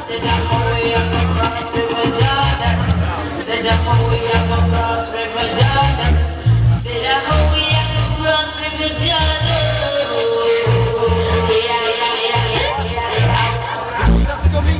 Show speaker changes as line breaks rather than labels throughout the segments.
Said I hope we have a cross river Jordan. Said I hope we have a cross river Jordan. Said I hope we have a cross river Jordan. Yeah, yeah, yeah, yeah, yeah. That's coming.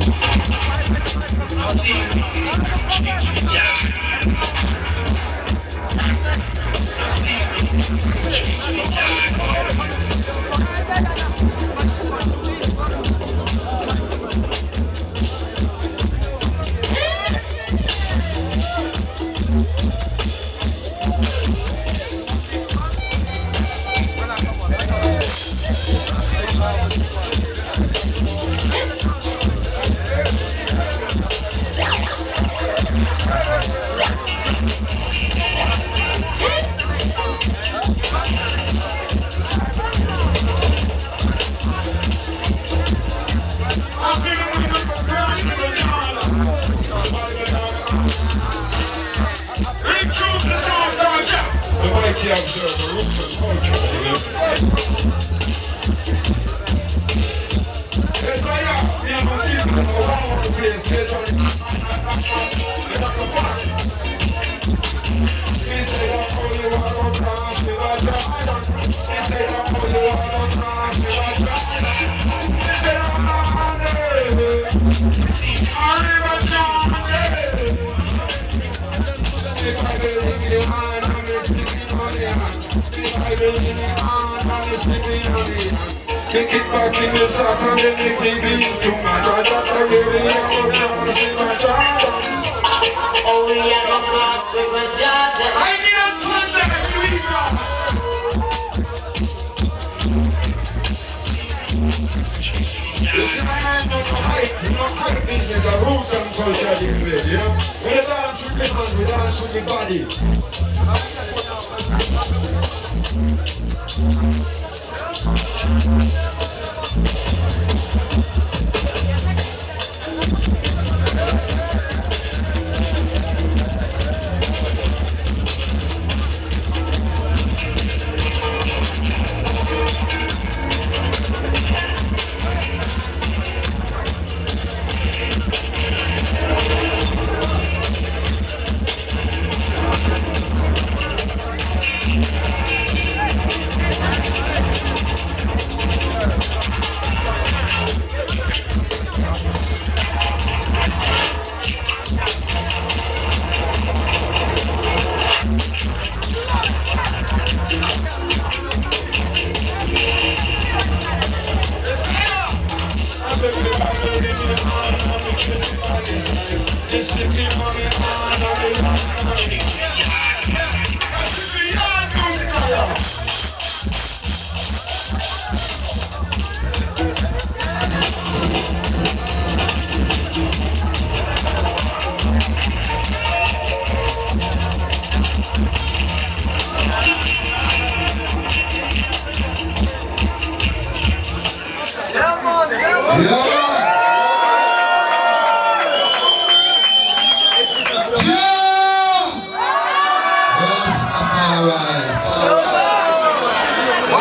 Kick it back in the socks and then they give you too much. I don't really have a cross in my Jordan.
Oh, we have a cross river Jordan.
I need a thunder and you eat up. This man no hype business, a roots and culture in play, you know? When we dance with the hands, we dance with the body. Yeah.